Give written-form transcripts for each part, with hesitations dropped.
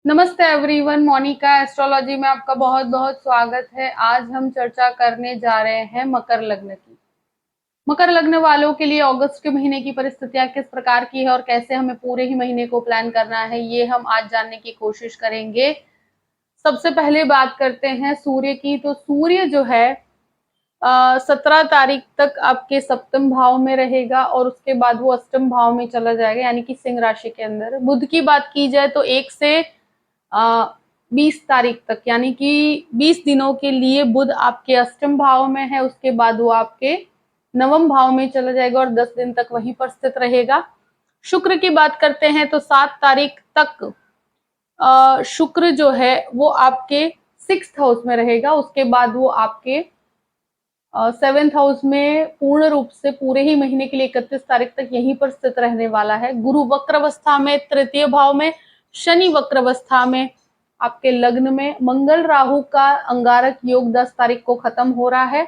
नमस्ते everyone, Monika astrology में आपका बहुत बहुत स्वागत है। आज हम चर्चा करने जा रहे हैं मकर लग्न की। मकर लग्न वालों के लिए अगस्त के महीने की परिस्थितियां किस प्रकार की है और कैसे हमें पूरे ही महीने को प्लान करना है, ये हम आज जानने की कोशिश करेंगे। सबसे पहले बात करते हैं सूर्य की। तो सूर्य जो है 17 तारीख तक आपके सप्तम भाव में रहेगा और उसके बाद वो अष्टम भाव में चला जाएगा, यानी कि सिंह राशि के अंदर। बुध की बात की जाए तो 1 से 20 तारीख तक, यानी कि 20 दिनों के लिए बुध आपके अष्टम भाव में है। उसके बाद वो आपके नवम भाव में चला जाएगा और 10 दिन तक वहीं पर स्थित रहेगा। शुक्र की बात करते हैं तो 7 तारीख तक शुक्र जो है वो आपके 6th हाउस में रहेगा। उसके बाद वो आपके 7th हाउस में पूर्ण रूप से पूरे ही महीने के लिए 31 तारीख तक यहीं पर स्थित रहने वाला है। गुरु वक्रावस्था में तृतीय भाव में, शनि वक्रावस्था में आपके लग्न में, मंगल राहु का अंगारक योग 10 तारीख को खत्म हो रहा है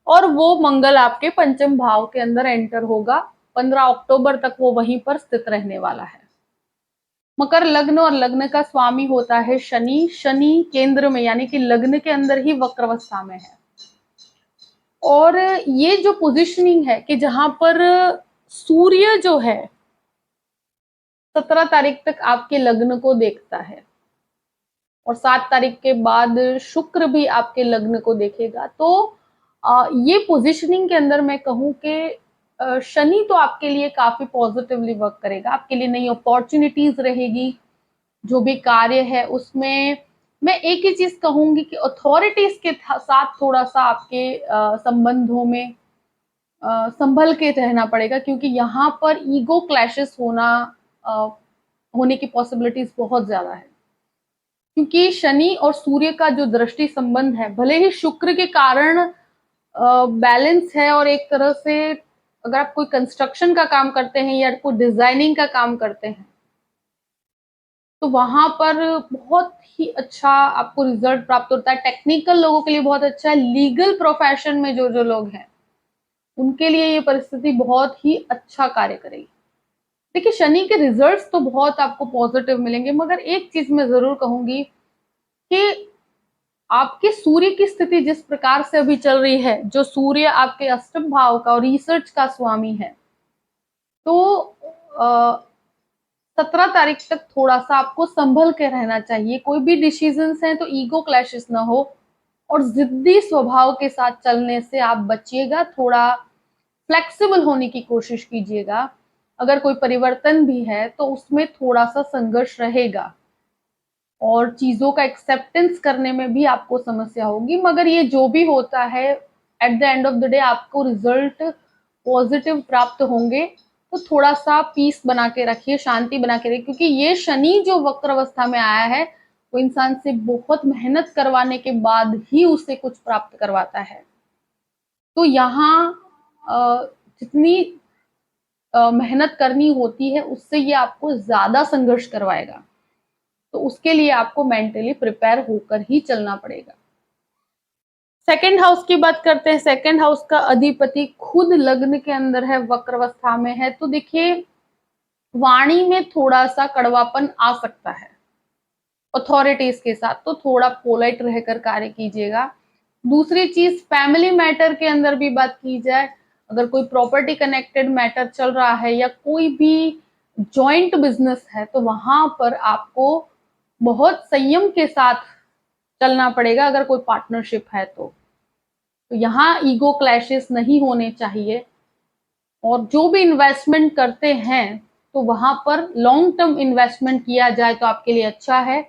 और वो मंगल आपके पंचम भाव के अंदर एंटर होगा। 15 अक्टूबर तक वो वहीं पर स्थित रहने वाला है। मकर लग्न और लग्न का स्वामी होता है शनि। शनि केंद्र में यानी कि लग्न के अंदर ही वक्रावस्था में है और ये जो पोजीशनिंग है कि जहां पर सूर्य जो है 17 तारीख तक आपके लग्न को देखता है और 7 तारीख के बाद शुक्र भी आपके लग्न को देखेगा, तो ये पोजीशनिंग के अंदर मैं कहूं कि शनि तो आपके लिए काफी पॉजिटिवली वर्क करेगा। आपके लिए नई अपॉर्चुनिटीज रहेगी। जो भी कार्य है उसमें मैं एक ही चीज कहूंगी कि अथॉरिटीज के साथ थोड़ा सा आपके संबंधों में संभल के रहना पड़ेगा, क्योंकि यहाँ पर ईगो क्लैशेस होने की पॉसिबिलिटीज बहुत ज्यादा है। क्योंकि शनि और सूर्य का जो दृष्टि संबंध है, भले ही शुक्र के कारण बैलेंस है और एक तरह से अगर आप कोई कंस्ट्रक्शन का काम करते हैं या कोई डिजाइनिंग का काम करते हैं तो वहां पर बहुत ही अच्छा आपको रिजल्ट प्राप्त होता है। टेक्निकल लोगों के लिए बहुत अच्छा है। लीगल प्रोफेशन में जो जो लोग हैं उनके लिए ये परिस्थिति बहुत ही अच्छा कार्य करेगी। देखिए, शनि के रिजल्ट्स तो बहुत आपको पॉजिटिव मिलेंगे, मगर एक चीज मैं जरूर कहूंगी कि आपके सूर्य की स्थिति जिस प्रकार से अभी चल रही है, जो सूर्य आपके अष्टम भाव का और रिसर्च का स्वामी है, तो 17 तारीख तक थोड़ा सा आपको संभल के रहना चाहिए। कोई भी डिसीजंस हैं तो ईगो क्लैशेस ना हो और जिद्दी स्वभाव के साथ चलने से आप बचिएगा। थोड़ा फ्लेक्सिबल होने की कोशिश कीजिएगा। अगर कोई परिवर्तन भी है तो उसमें थोड़ा सा संघर्ष रहेगा और चीजों का एक्सेप्टेंस करने में भी आपको समस्या होगी, मगर ये जो भी होता है at the end of the day आपको रिजल्ट पॉजिटिव प्राप्त होंगे। तो थोड़ा सा पीस बना के रखिए, शांति बना के रखिए, क्योंकि ये शनि जो वक्र अवस्था में आया है वो इंसान से बहुत मेहनत करवाने के बाद ही उसे कुछ प्राप्त करवाता है। तो यहाँ जितनी मेहनत करनी होती है उससे ये आपको ज्यादा संघर्ष करवाएगा। तो उसके लिए आपको मेंटली प्रिपेयर होकर ही चलना पड़ेगा। सेकेंड हाउस की बात करते हैं। सेकेंड हाउस का अधिपति खुद लग्न के अंदर है, वक्र अवस्था में है। तो देखिए, वाणी में थोड़ा सा कड़वापन आ सकता है अथॉरिटीज के साथ, तो थोड़ा पोलाइट रहकर कार्य कीजिएगा। दूसरी चीज, फैमिली मैटर के अंदर भी बात की जाए, अगर कोई प्रॉपर्टी कनेक्टेड मैटर चल रहा है या कोई भी जॉइंट बिजनेस है तो वहां पर आपको बहुत संयम के साथ चलना पड़ेगा। अगर कोई पार्टनरशिप है तो यहाँ ईगो क्लैशेस नहीं होने चाहिए और जो भी इन्वेस्टमेंट करते हैं तो वहां पर लॉन्ग टर्म इन्वेस्टमेंट किया जाए तो आपके लिए अच्छा है।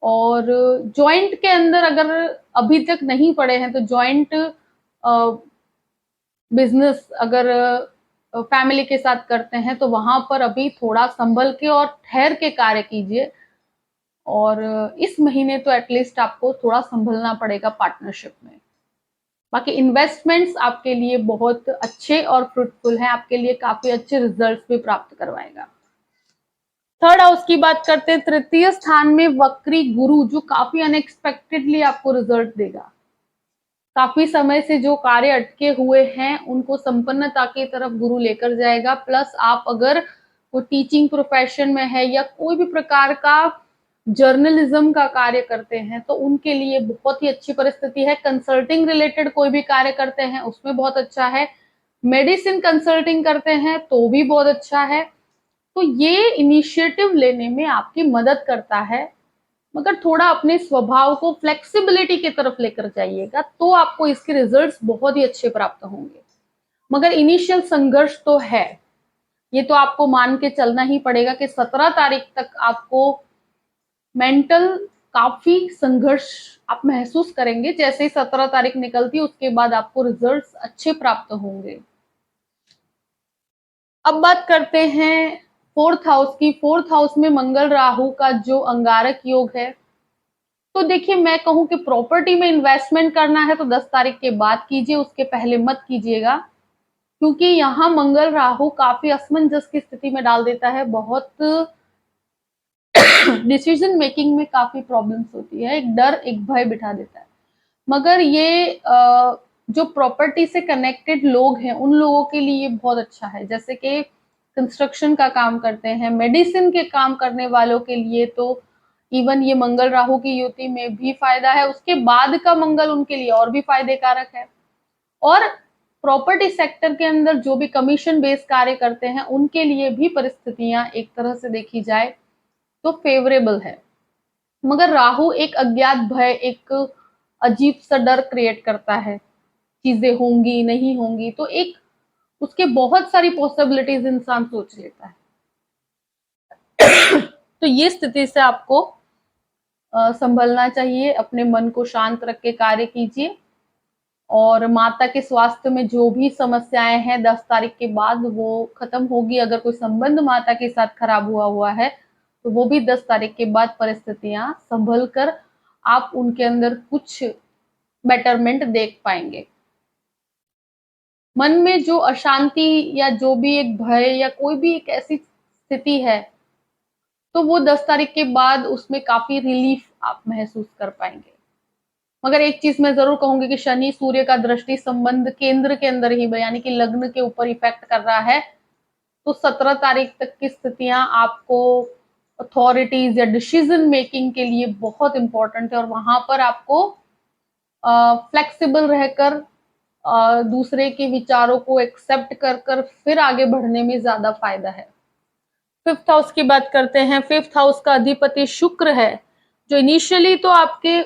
और जॉइंट के अंदर अगर अभी तक नहीं पड़े हैं तो जॉइंट बिजनेस अगर फैमिली के साथ करते हैं तो वहां पर अभी थोड़ा संभल के और ठहर के कार्य कीजिए। और इस महीने तो एटलीस्ट आपको थोड़ा संभलना पड़ेगा पार्टनरशिप में। बाकी इन्वेस्टमेंट्स आपके लिए बहुत अच्छे और फ्रूटफुल हैं, आपके लिए काफी अच्छे रिजल्ट्स भी प्राप्त करवाएगा। थर्ड हाउस की बात करते हैं। तृतीय स्थान में वक्री गुरु, जो काफी अनएक्सपेक्टेडली आपको रिजल्ट देगा। काफी समय से जो कार्य अटके हुए हैं उनको संपन्नता की तरफ गुरु लेकर जाएगा। प्लस आप अगर वो टीचिंग प्रोफेशन में है या कोई भी प्रकार का जर्नलिज्म का कार्य करते हैं तो उनके लिए बहुत ही अच्छी परिस्थिति है। कंसल्टिंग रिलेटेड कोई भी कार्य करते हैं उसमें बहुत अच्छा है। मेडिसिन कंसल्टिंग करते हैं तो भी बहुत अच्छा है। तो ये इनिशिएटिव लेने में आपकी मदद करता है, मगर थोड़ा अपने स्वभाव को फ्लेक्सिबिलिटी की तरफ लेकर जाइएगा तो आपको इसके रिजल्ट्स बहुत ही अच्छे प्राप्त होंगे। मगर इनिशियल संघर्ष तो है, ये तो आपको मान के चलना ही पड़ेगा कि 17 तारीख तक आपको मेंटल काफी संघर्ष आप महसूस करेंगे। जैसे ही 17 तारीख निकलती है उसके बाद आपको रिजल्ट्स अच्छे प्राप्त होंगे। अब बात करते हैं फोर्थ हाउस की। फोर्थ हाउस में मंगल राहु का जो अंगारक योग है, तो देखिए मैं कहूं कि प्रॉपर्टी में इन्वेस्टमेंट करना है तो 10 तारीख के बाद कीजिए, उसके पहले मत कीजिएगा, क्योंकि यहाँ मंगल राहु काफी असमंजस की स्थिति में डाल देता है। बहुत डिसीजन मेकिंग में काफी प्रॉब्लम्स होती है, एक डर एक भय बिठा देता है। मगर ये जो प्रॉपर्टी से कनेक्टेड लोग हैं उन लोगों के लिए बहुत अच्छा है, जैसे कि कंस्ट्रक्शन का काम करते हैं, मेडिसिन के काम करने वालों के लिए तो इवन ये मंगल राहु की युति में भी फायदा है, उसके बाद का मंगल उनके लिए और भी फायदे कारक है। और प्रॉपर्टी सेक्टर के अंदर जो भी कमीशन बेस्ड कार्य करते हैं उनके लिए भी परिस्थितियां एक तरह से देखी जाए तो फेवरेबल है। मगर राहु एक अज्ञात भय, एक अजीब सा डर क्रिएट करता है, चीजें होंगी नहीं होंगी, तो एक उसके बहुत सारी पॉसिबिलिटीज इंसान सोच लेता है। तो ये स्थिति से आपको संभलना चाहिए, अपने मन को शांत रख के कार्य कीजिए। और माता के स्वास्थ्य में जो भी समस्याएं हैं 10 तारीख के बाद वो खत्म होगी। अगर कोई संबंध माता के साथ खराब हुआ है तो वो भी 10 तारीख के बाद परिस्थितियां संभल कर आप उनके अंदर कुछ बेटरमेंट देख पाएंगे। मन में जो अशांति या जो भी एक भय या कोई भी एक ऐसी स्थिति है तो वो 10 तारीख के बाद उसमें काफी रिलीफ आप महसूस कर पाएंगे। मगर एक चीज मैं जरूर कहूंगी कि शनि सूर्य का दृष्टि संबंध केंद्र के अंदर ही यानी कि लग्न के ऊपर इफेक्ट कर रहा है, तो 17 तारीख तक की स्थितियां आपको अथॉरिटीज या डिसीजन मेकिंग के लिए बहुत इंपॉर्टेंट है और वहां पर आपको फ्लेक्सिबल रहकर दूसरे के विचारों को एक्सेप्ट कर कर फिर आगे बढ़ने में ज्यादा फायदा है। फिफ्थ हाउस की बात करते हैं। फिफ्थ हाउस का अधिपति शुक्र है, जो इनिशियली तो आपके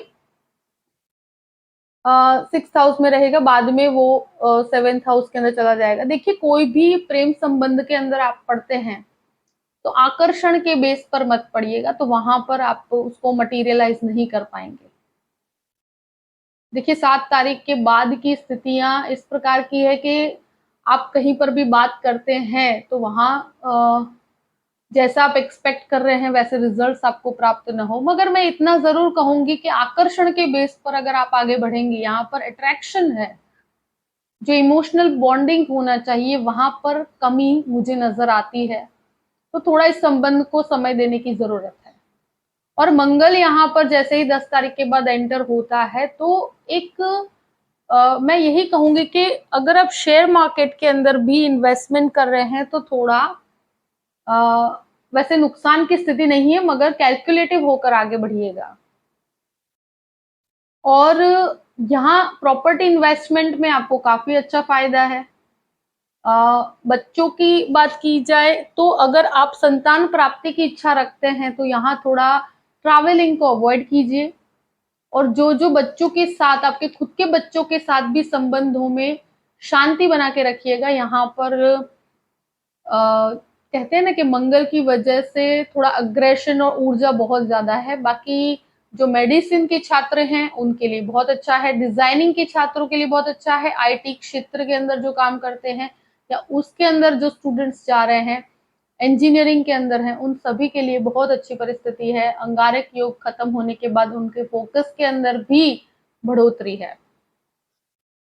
सिक्स हाउस में रहेगा, बाद में वो सेवेंथ हाउस के अंदर चला जाएगा। देखिए कोई भी प्रेम संबंध के अंदर आप पढ़ते हैं तो आकर्षण के बेस पर मत पढ़िएगा, तो वहां पर आप उसको मटेरियलाइज नहीं कर पाएंगे। देखिए 7 तारीख के बाद की स्थितियां इस प्रकार की है कि आप कहीं पर भी बात करते हैं तो वहां जैसा आप एक्सपेक्ट कर रहे हैं वैसे रिजल्ट्स आपको प्राप्त न हो। मगर मैं इतना जरूर कहूंगी कि आकर्षण के बेस पर अगर आप आगे बढ़ेंगे, यहाँ पर अट्रैक्शन है, जो इमोशनल बॉन्डिंग होना चाहिए वहां पर कमी मुझे नजर आती है, तो थोड़ा इस संबंध को समय देने की जरूरत है। और मंगल यहाँ पर जैसे ही 10 तारीख के बाद एंटर होता है तो एक मैं यही कहूंगी कि अगर आप शेयर मार्केट के अंदर भी इन्वेस्टमेंट कर रहे हैं तो थोड़ा वैसे नुकसान की स्थिति नहीं है, मगर कैलकुलेटिव होकर आगे बढ़िएगा। और यहाँ प्रॉपर्टी इन्वेस्टमेंट में आपको काफी अच्छा फायदा है। बच्चों की बात की जाए तो अगर आप संतान प्राप्ति की इच्छा रखते हैं तो यहाँ थोड़ा ट्रैवलिंग को अवॉइड कीजिए। और जो जो बच्चों के साथ, आपके खुद के बच्चों के साथ भी संबंधों में शांति बना के रखिएगा। यहाँ पर कहते हैं ना कि मंगल की वजह से थोड़ा अग्रेशन और ऊर्जा बहुत ज्यादा है। बाकी जो मेडिसिन के छात्र हैं उनके लिए बहुत अच्छा है, डिजाइनिंग के छात्रों के लिए बहुत अच्छा है, आईटी क्षेत्र के अंदर जो काम करते हैं या उसके अंदर जो स्टूडेंट्स जा रहे हैं, इंजीनियरिंग के अंदर हैं, उन सभी के लिए बहुत अच्छी परिस्थिति है। अंगारक योग खत्म होने के बाद उनके फोकस के अंदर भी बढ़ोतरी है।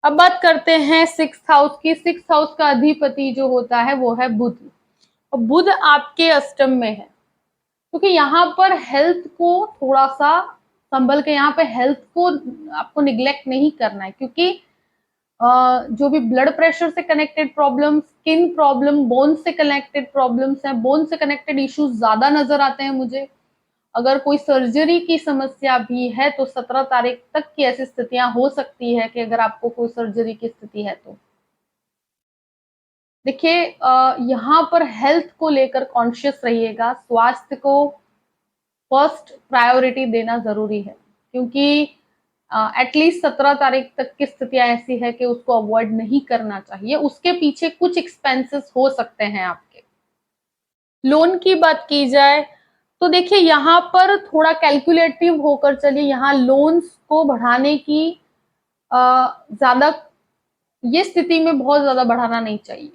अब बात करते हैं सिक्स हाउस की। सिक्स हाउस का अधिपति जो होता है वो है बुध, और बुध आपके अष्टम में है, क्योंकि यहाँ पर हेल्थ को थोड़ा सा संभल के, यहाँ पे हेल्थ को आपको निग्लेक्ट नहीं करना है, क्योंकि जो भी ब्लड प्रेशर से connected problem, skin problem, bone से कनेक्टेड प्रॉब्लम्स हैं, बोन से कनेक्टेड इश्यूज ज्यादा नजर आते हैं मुझे। अगर कोई सर्जरी की समस्या भी है तो 17 तारीख तक की ऐसी स्थितियां हो सकती है कि अगर आपको कोई सर्जरी की स्थिति है तो। देखिए यहाँ पर हेल्थ को लेकर कॉन्शियस रहिएगा, स्वास्थ्य को फर्स्ट प्रायोरिटी देना ज़रूरी है, क्योंकि एटलीस्ट 17 तारीख तक की स्थितियाँ ऐसी है कि उसको अवॉइड नहीं करना चाहिए। उसके पीछे कुछ एक्सपेंसेस हो सकते हैं आपके। लोन की बात की जाए तो देखिए यहाँ पर थोड़ा कैलकुलेटिव होकर चलिए, यहाँ लोन्स को बढ़ाने की ज़्यादा ये स्थिति में बहुत ज़्यादा बढ़ाना नहीं चाहिए,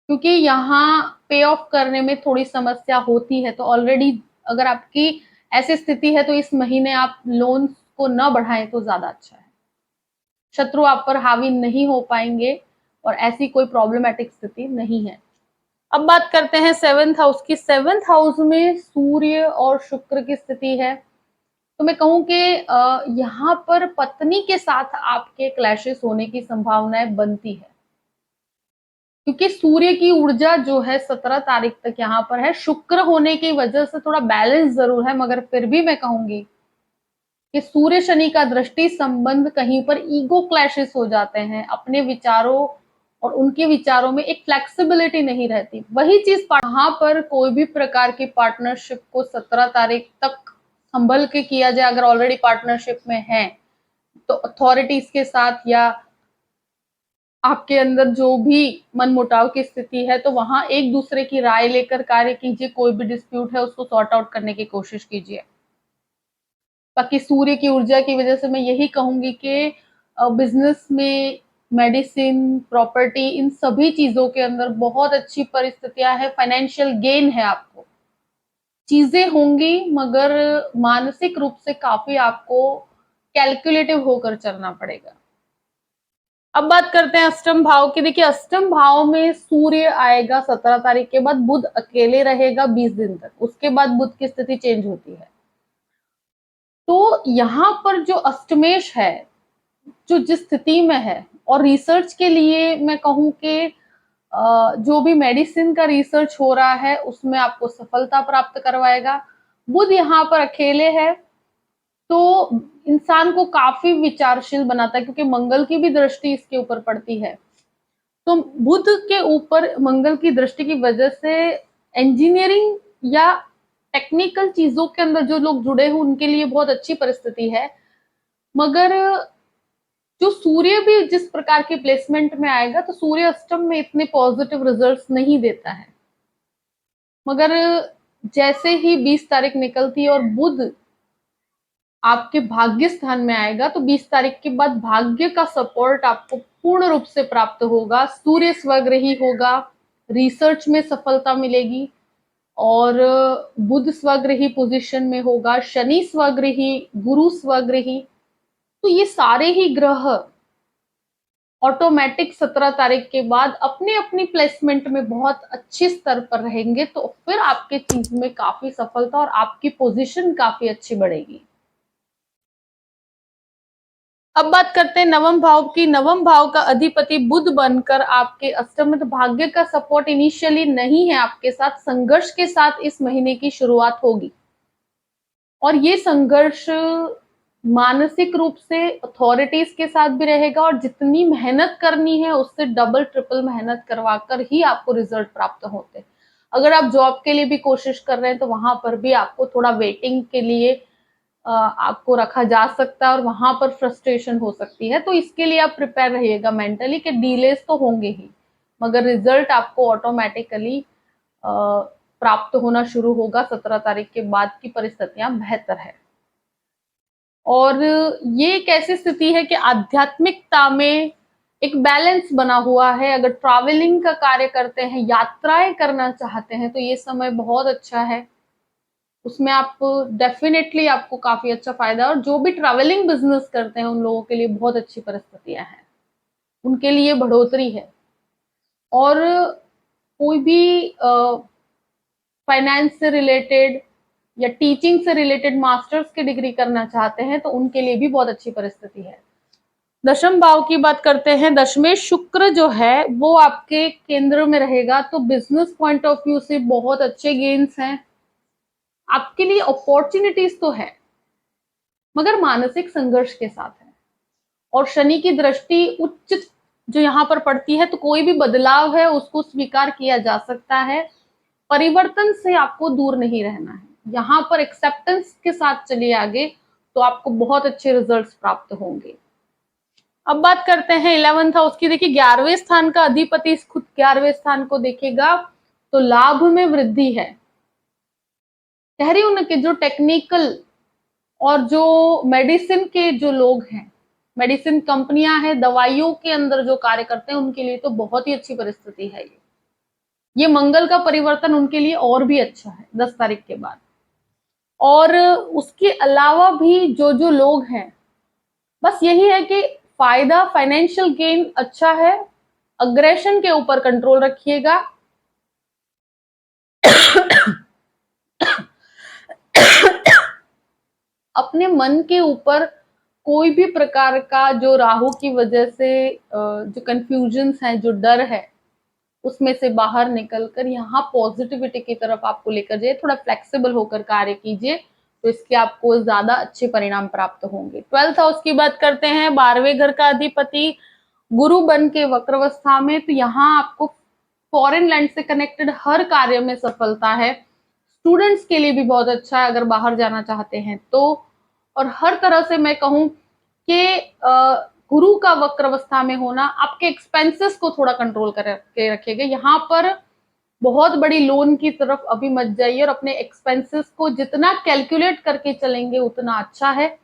क्योंकि यहाँ पे ऑफ करने में थोड़ी समस्या होती है। तो ऑलरेडी अगर आपकी ऐसी स्थिति है तो इस महीने आप लोन को न बढ़ाएं तो ज्यादा अच्छा है। शत्रु आप पर हावी नहीं हो पाएंगे और ऐसी कोई प्रॉब्लमेटिक स्थिति नहीं है। अब बात करते हैं 7th हाउस की। 7th हाउस में सूर्य और शुक्र की स्थिति है, तो मैं कहूं कि यहाँ पर पत्नी के साथ आपके क्लैशेस होने की संभावनाएं बनती है, क्योंकि सूर्य की ऊर्जा जो है 17 तारीख तक यहाँ पर है। शुक्र होने की वजह से थोड़ा बैलेंस जरूर है, मगर फिर भी मैं कहूंगी कि सूर्य शनि का दृष्टि संबंध कहीं पर ईगो क्लैशेस हो जाते हैं, अपने विचारों और उनके विचारों में एक फ्लेक्सिबिलिटी नहीं रहती। वही चीज यहाँ पर कोई भी प्रकार की पार्टनरशिप को 17 तारीख तक संभल के किया जाए, अगर ऑलरेडी पार्टनरशिप में है तो अथॉरिटीज के साथ या आपके अंदर जो भी मनमुटाव की स्थिति है तो वहां एक दूसरे की राय लेकर कार्य कीजिए। कोई भी डिस्प्यूट है उसको सॉर्ट आउट करने की कोशिश कीजिए। बाकी सूर्य की ऊर्जा की वजह से मैं यही कहूंगी कि बिजनेस में, मेडिसिन, प्रॉपर्टी, इन सभी चीजों के अंदर बहुत अच्छी परिस्थितियां है। फाइनेंशियल गेन है, आपको चीजें होंगी, मगर मानसिक रूप से काफी आपको कैलकुलेटिव होकर चलना पड़ेगा। अब बात करते हैं अष्टम भाव की। देखिए अष्टम भाव में सूर्य आएगा 17 तारीख के बाद, बुध अकेले रहेगा 20 दिन तक, उसके बाद बुध की स्थिति चेंज होती है। तो यहाँ पर जो अष्टमेश है, जो जिस स्थिति में है, और रिसर्च के लिए मैं कहूं कि जो भी मेडिसिन का रिसर्च हो रहा है उसमें आपको सफलता प्राप्त करवाएगा। बुध यहाँ पर अकेले है तो इंसान को काफी विचारशील बनाता है, क्योंकि मंगल की भी दृष्टि इसके ऊपर पड़ती है। तो बुध के ऊपर मंगल की दृष्टि की वजह से इंजीनियरिंग या टेक्निकल चीजों के अंदर जो लोग जुड़े हैं उनके लिए बहुत अच्छी परिस्थिति है। मगर जो सूर्य भी जिस प्रकार के प्लेसमेंट में आएगा तो सूर्य अष्टम में इतने पॉजिटिव रिजल्ट्स नहीं देता है। मगर जैसे ही 20 तारीख निकलती है और बुध आपके भाग्य स्थान में आएगा तो 20 तारीख के बाद भाग्य का सपोर्ट आपको पूर्ण रूप से प्राप्त होगा। सूर्य स्वग्रही होगा, रिसर्च में सफलता मिलेगी, और बुध स्वग्रही पोजीशन में होगा, शनि स्वग्रही, गुरु स्वग्रही। तो ये सारे ही ग्रह ऑटोमेटिक 17 तारीख के बाद अपने अपनी प्लेसमेंट में बहुत अच्छे स्तर पर रहेंगे, तो फिर आपके चीज में काफी सफलता और आपकी पोजीशन काफी अच्छी बढ़ेगी। अब बात करते हैं नवम भाव की। नवम भाव का अधिपति बुध बनकर आपके अष्टम में, तो भाग्य का सपोर्ट इनिशियली नहीं है आपके साथ, संघर्ष के साथ इस महीने की शुरुआत होगी। और ये संघर्ष मानसिक रूप से अथॉरिटीज के साथ भी रहेगा, और जितनी मेहनत करनी है उससे डबल ट्रिपल मेहनत करवाकर ही आपको रिजल्ट प्राप्त होते हैं। अगर आप जॉब के लिए भी कोशिश कर रहे हैं तो वहां पर भी आपको थोड़ा वेटिंग के लिए आपको रखा जा सकता है और वहां पर फ्रस्ट्रेशन हो सकती है। तो इसके लिए आप प्रिपेयर रहिएगा मेंटली कि डीलेस तो होंगे ही, मगर रिजल्ट आपको ऑटोमेटिकली प्राप्त होना शुरू होगा। 17 तारीख के बाद की परिस्थितियां बेहतर है। और ये एक ऐसी स्थिति है कि आध्यात्मिकता में एक बैलेंस बना हुआ है। अगर ट्रैवलिंग का कार्य करते हैं, यात्राएं करना चाहते हैं, तो ये समय बहुत अच्छा है, उसमें आप डेफिनेटली आपको काफी अच्छा फायदा। और जो भी ट्रैवलिंग बिजनेस करते हैं उन लोगों के लिए बहुत अच्छी परिस्थितियां हैं, उनके लिए बढ़ोतरी है। और कोई भी फाइनेंस से रिलेटेड या टीचिंग से रिलेटेड मास्टर्स की डिग्री करना चाहते हैं तो उनके लिए भी बहुत अच्छी परिस्थिति है। दशम भाव की बात करते हैं। दशमेश शुक्र जो है वो आपके केंद्र में रहेगा, तो बिजनेस पॉइंट ऑफ व्यू से बहुत अच्छे गेन्स हैं। आपके आपके लिए अपॉर्चुनिटीज तो है, मगर मानसिक संघर्ष के साथ है। और शनि की दृष्टि उच्च जो यहाँ पर पड़ती है, तो कोई भी बदलाव है उसको स्वीकार किया जा सकता है। परिवर्तन से आपको दूर नहीं रहना है, यहाँ पर एक्सेप्टेंस के साथ चलिए आगे, तो आपको बहुत अच्छे रिजल्ट्स प्राप्त होंगे। अब बात करते हैं 11th हाउस की। देखिए 11वें स्थान का अधिपति खुद 11वें स्थान को देखेगा, तो लाभ में वृद्धि है। कह रही हूं ना कि जो टेक्निकल और जो मेडिसिन के जो लोग हैं, मेडिसिन कंपनियां हैं, दवाइयों के अंदर जो कार्य करते हैं, उनके लिए तो बहुत ही अच्छी परिस्थिति है ये मंगल का परिवर्तन उनके लिए और भी अच्छा है 10 तारीख के बाद। और उसके अलावा भी जो जो लोग हैं, बस यही है कि फायदा, फाइनेंशियल गेन अच्छा है। अग्रेशन के ऊपर कंट्रोल रखिएगा। अपने मन के ऊपर कोई भी प्रकार का जो राहु की वजह से जो कंफ्यूजन्स है, जो डर है, उसमें से बाहर निकलकर यहाँ पॉजिटिविटी की तरफ आपको लेकर जाइए। थोड़ा फ्लेक्सिबल होकर कार्य कीजिए, तो इसके आपको ज्यादा अच्छे परिणाम प्राप्त होंगे। 12th हाउस की बात करते हैं। 12वें घर का अधिपति गुरु बन के वक्रावस्था में, तो यहाँ आपको फॉरेन लैंड से कनेक्टेड हर कार्य में सफलता है। स्टूडेंट्स के लिए भी बहुत अच्छा है अगर बाहर जाना चाहते हैं तो। और हर तरह से मैं कहूं कि गुरु का वक्रावस्था में होना आपके एक्सपेंसेस को थोड़ा कंट्रोल करके रखेगा। यहाँ पर बहुत बड़ी लोन की तरफ अभी मत जाइए, और अपने एक्सपेंसेस को जितना कैलकुलेट करके चलेंगे उतना अच्छा है।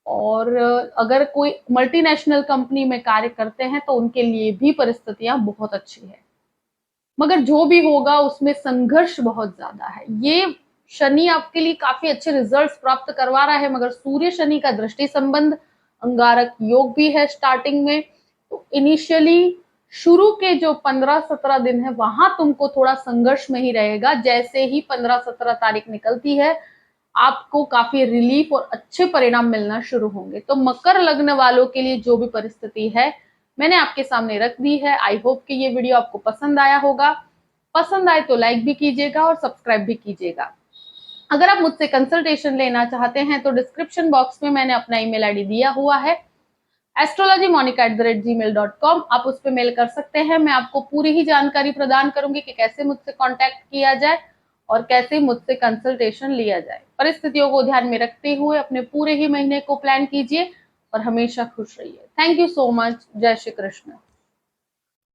और अगर कोई मल्टीनेशनल कंपनी में कार्य करते हैं तो उनके लिए भी परिस्थितियां बहुत अच्छी है, मगर जो भी होगा उसमें संघर्ष बहुत ज्यादा है। ये शनि आपके लिए काफी अच्छे रिजल्ट्स प्राप्त करवा रहा है, मगर सूर्य शनि का दृष्टि संबंध, अंगारक योग भी है स्टार्टिंग में, तो इनिशियली शुरू के जो 15-17 दिन है वहां तुमको थोड़ा संघर्ष में ही रहेगा। जैसे ही 15-17 तारीख निकलती है आपको काफी रिलीफ और अच्छे परिणाम मिलना शुरू होंगे। तो मकर लग्न वालों के लिए जो भी परिस्थिति है मैंने आपके सामने रख दी है। आई होप कि ये वीडियो आपको पसंद आया होगा। पसंद आए तो लाइक भी कीजिएगा और सब्सक्राइब भी कीजिएगा। अगर आप मुझसे कंसल्टेशन लेना चाहते हैं तो डिस्क्रिप्शन बॉक्स में मैंने अपना ईमेल आईडी दिया हुआ है, astrologymonica@gmail.com। आप उस पर मेल कर सकते हैं। मैं आपको पूरी ही जानकारी प्रदान करूंगी कि कैसे मुझसे कांटेक्ट किया जाए और कैसे मुझसे कंसल्टेशन लिया जाए। परिस्थितियों को ध्यान में रखते हुए अपने पूरे ही महीने को प्लान कीजिए और हमेशा खुश रहिए। Thank you so much. जय श्री कृष्ण।